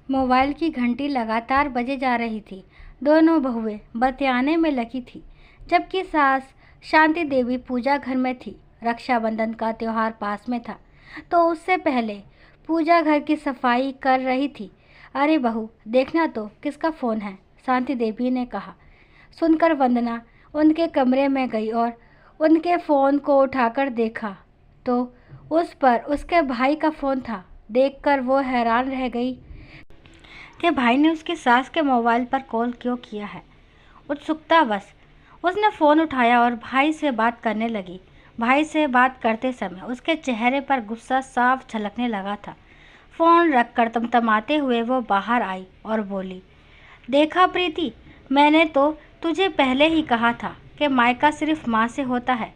Mobile की घंटी लगातार बजे जा रही थी। दोनों बहुएं बतियाने में लगी थी, जबकि सास शांति देवी पूजा घर में थी। रक्षाबंधन का त्योहार पास में था, तो उससे पहले पूजा घर की सफाई कर रही थी। अरे बहू, देखना तो किसका फ़ोन है, शांति देवी ने कहा। सुनकर वंदना उनके कमरे में गई और उनके फ़ोन को उठाकर देखा तो उस पर उसके भाई का फ़ोन था। देखकर वो हैरान रह गई कि भाई ने उसकी सास के मोबाइल पर कॉल क्यों किया है। उत्सुकतावश उसने फ़ोन उठाया और भाई से बात करने लगी। भाई से बात करते समय उसके चेहरे पर गुस्सा साफ झलकने लगा था। फ़ोन रखकर तमतमाते हुए वो बाहर आई और बोली, देखा प्रीति, मैंने तो तुझे पहले ही कहा था कि मायका सिर्फ माँ से होता है।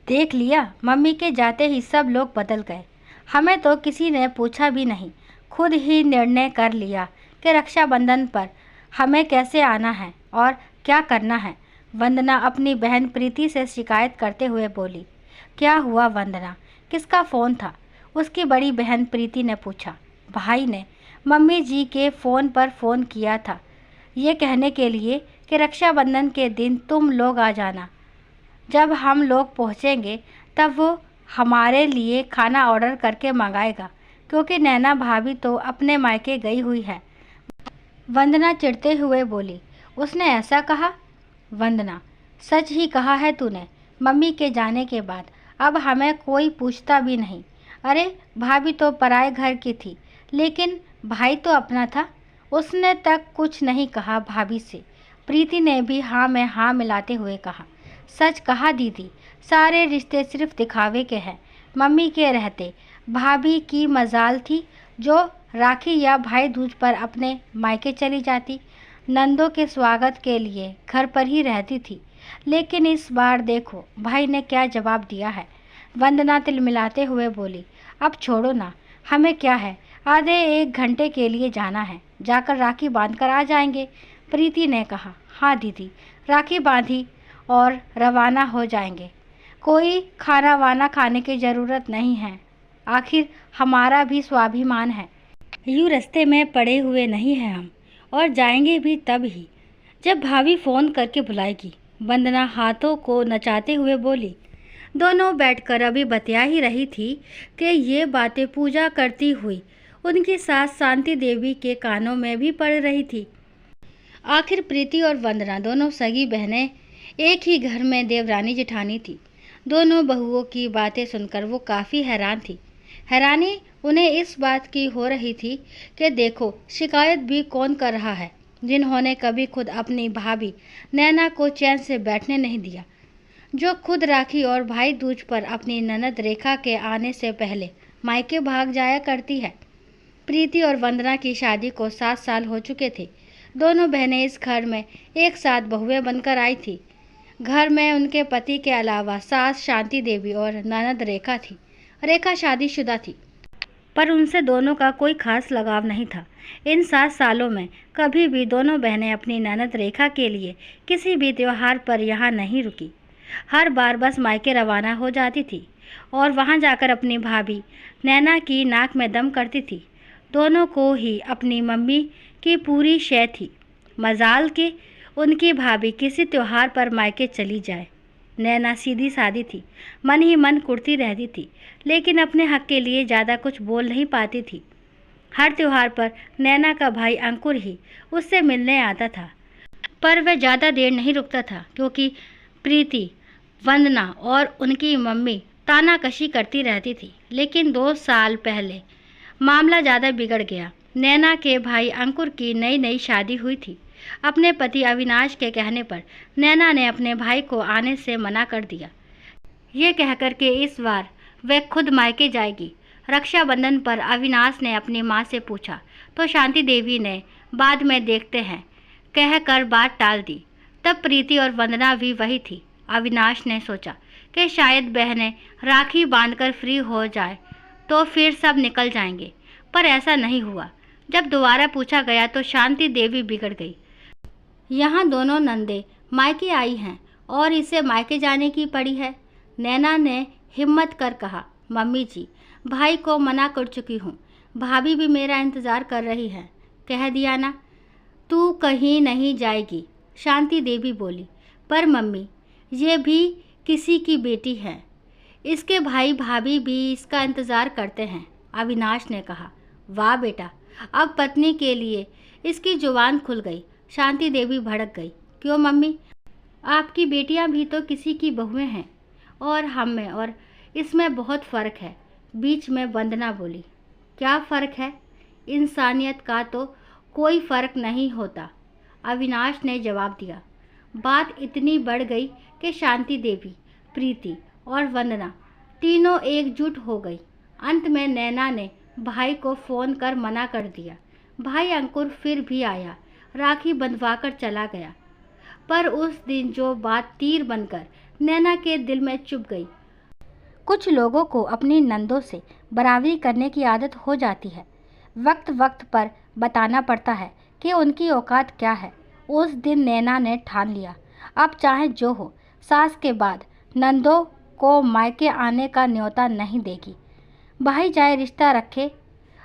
देख लिया, मम्मी के जाते ही सब लोग बदल गए। हमें तो किसी ने पूछा भी नहीं, खुद ही निर्णय कर लिया कि रक्षाबंधन पर हमें कैसे आना है और क्या करना है। वंदना अपनी बहन प्रीति से शिकायत करते हुए बोली। क्या हुआ वंदना, किसका फ़ोन था? उसकी बड़ी बहन प्रीति ने पूछा। भाई ने मम्मी जी के फ़ोन पर फ़ोन किया था, ये कहने के लिए कि रक्षाबंधन के दिन तुम लोग आ जाना। जब हम लोग पहुँचेंगे तब वो हमारे लिए खाना ऑर्डर करके मंगाएगा, क्योंकि नैना भाभी तो अपने मायके गई हुई है। वंदना चिढ़ते हुए बोली। उसने ऐसा कहा? वंदना, सच ही कहा है तूने। मम्मी के जाने के बाद अब हमें कोई पूछता भी नहीं। अरे भाभी तो पराए घर की थी, लेकिन भाई तो अपना था। उसने तक कुछ नहीं कहा भाभी से। प्रीति ने भी हाँ में हाँ मिलाते हुए कहा। सच कहा दीदी, सारे रिश्ते सिर्फ दिखावे के हैं। मम्मी के रहते भाभी की मजाल थी जो राखी या भाई दूज पर अपने मायके चली जाती। नंदों के स्वागत के लिए घर पर ही रहती थी। लेकिन इस बार देखो भाई ने क्या जवाब दिया है। वंदना तिलमिलाते हुए बोली। अब छोड़ो ना, हमें क्या है, आधे एक घंटे के लिए जाना है, जाकर राखी बांधकर आ जाएंगे। प्रीति ने कहा। हाँ दीदी, राखी बांधी और रवाना हो जाएंगे। कोई खाना वाना खाने की ज़रूरत नहीं है, आखिर हमारा भी स्वाभिमान है। यूँ रास्ते में पड़े हुए नहीं हैं हम, और जाएंगे भी तब ही जब भाभी फ़ोन करके बुलाएगी। वंदना हाथों को नचाते हुए बोली। दोनों बैठकर अभी बतिया ही रही थी कि ये बातें पूजा करती हुई उनकी सास शांति देवी के कानों में भी पड़ रही थी। आखिर प्रीति और वंदना दोनों सगी बहनें एक ही घर में देवरानी जेठानी थी। दोनों बहुओं की बातें सुनकर वो काफ़ी हैरान थी। हैरानी उन्हें इस बात की हो रही थी कि देखो शिकायत भी कौन कर रहा है, जिन्होंने कभी खुद अपनी भाभी नैना को चैन से बैठने नहीं दिया, जो खुद राखी और भाई दूज पर अपनी ननद रेखा के आने से पहले मायके भाग जाया करती है। प्रीति और वंदना की शादी को 7 साल हो चुके थे। दोनों बहनें इस घर में एक साथ बहुएं बनकर आई थी। घर में उनके पति के अलावा सास शांति देवी और ननद रेखा थी। रेखा शादीशुदा थी, पर उनसे दोनों का कोई खास लगाव नहीं था। इन 7 सालों में कभी भी दोनों बहनें अपनी ननद रेखा के लिए किसी भी त्योहार पर यहाँ नहीं रुकी। हर बार बस मायके रवाना हो जाती थी और वहाँ जाकर अपनी भाभी नैना की नाक में दम करती थी। दोनों को ही अपनी मम्मी की पूरी शय थी। मजाल कि उनकी भाभी किसी त्योहार पर मायके चली जाए। नैना सीधी सादी थी, मन ही मन कुढ़ती रहती थी, लेकिन अपने हक के लिए ज़्यादा कुछ बोल नहीं पाती थी। हर त्योहार पर नैना का भाई अंकुर ही उससे मिलने आता था, पर वह ज़्यादा देर नहीं रुकता था, क्योंकि प्रीति, वंदना और उनकी मम्मी तानाकशी करती रहती थी। लेकिन 2 साल पहले मामला ज़्यादा बिगड़ गया। नैना के भाई अंकुर की नई नई शादी हुई थी। अपने पति अविनाश के कहने पर नैना ने अपने भाई को आने से मना कर दिया, ये कहकर के इस बार वह खुद मायके जाएगी। रक्षाबंधन पर अविनाश ने अपनी माँ से पूछा तो शांति देवी ने बाद में देखते हैं कहकर बात टाल दी। तब प्रीति और वंदना भी वही थी। अविनाश ने सोचा कि शायद बहनें राखी बांधकर फ्री हो जाए तो फिर सब निकल जाएंगे, पर ऐसा नहीं हुआ। जब दोबारा पूछा गया तो शांति देवी बिगड़ गई। यहाँ दोनों नंदे मायके आई हैं और इसे मायके जाने की पड़ी है। नैना ने हिम्मत कर कहा, मम्मी जी, भाई को मना कर चुकी हूँ, भाभी भी मेरा इंतज़ार कर रही हैं। कह दिया ना, तू कहीं नहीं जाएगी, शांति देवी बोली। पर मम्मी, ये भी किसी की बेटी है, इसके भाई भाभी भी इसका इंतज़ार करते हैं, अविनाश ने कहा। वाह बेटा, अब पत्नी के लिए इसकी जुबान खुल गई। शांति देवी भड़क गई। क्यों मम्मी, आपकी बेटियां भी तो किसी की बहुएं हैं, और हम में और इसमें बहुत फ़र्क है, बीच में वंदना बोली। क्या फ़र्क है? इंसानियत का तो कोई फ़र्क नहीं होता, अविनाश ने जवाब दिया। बात इतनी बढ़ गई कि शांति देवी, प्रीति और वंदना तीनों एकजुट हो गई। अंत में नैना ने भाई को फ़ोन कर मना कर दिया। भाई अंकुर फिर भी आया, राखी बंधवाकर चला गया। पर उस दिन जो बात तीर बनकर नैना के दिल में चुभ गई। कुछ लोगों को अपनी नंदों से बराबरी करने की आदत हो जाती है। वक्त वक्त पर बताना पड़ता है कि उनकी औकात क्या है। उस दिन नैना ने ठान लिया, अब चाहे जो हो, सास के बाद नंदों को मायके आने का न्योता नहीं देगी। भाई चाहे रिश्ता रखे।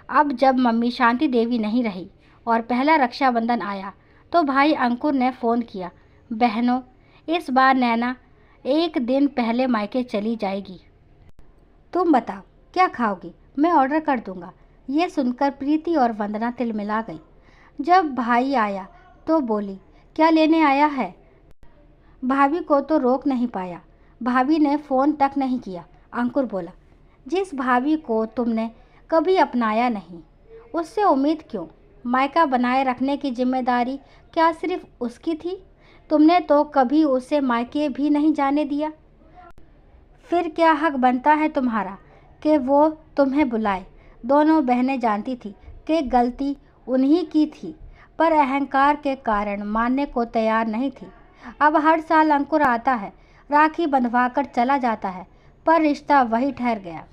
अब जब मम्मी शांति देवी नहीं रही और पहला रक्षाबंधन आया तो भाई अंकुर ने फ़ोन किया, बहनों, इस बार नैना एक दिन पहले मायके चली जाएगी। तुम बताओ क्या खाओगी, मैं ऑर्डर कर दूंगा। ये सुनकर प्रीति और वंदना तिलमिला गई। जब भाई आया तो बोली, क्या लेने आया है? भाभी को तो रोक नहीं पाया, भाभी ने फ़ोन तक नहीं किया। अंकुर बोला, जिस भाभी को तुमने कभी अपनाया नहीं, उससे उम्मीद क्यों? मायका बनाए रखने की जिम्मेदारी क्या सिर्फ उसकी थी? तुमने तो कभी उसे मायके भी नहीं जाने दिया। फिर क्या हक बनता है तुम्हारा कि वो तुम्हें बुलाए? दोनों बहनें जानती थी कि गलती उन्हीं की थी, पर अहंकार के कारण मानने को तैयार नहीं थी। अब हर साल अंकुर आता है, राखी बंधवाकर चला जाता है, पर रिश्ता वही ठहर गया।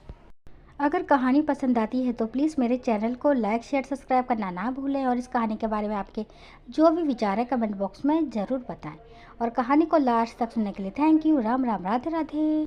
अगर कहानी पसंद आती है तो प्लीज़ मेरे चैनल को लाइक, शेयर, सब्सक्राइब करना ना भूलें, और इस कहानी के बारे में आपके जो भी विचार है कमेंट बॉक्स में ज़रूर बताएं। और कहानी को लास्ट तक सुनने के लिए थैंक यू। राम राम, राधे राधे।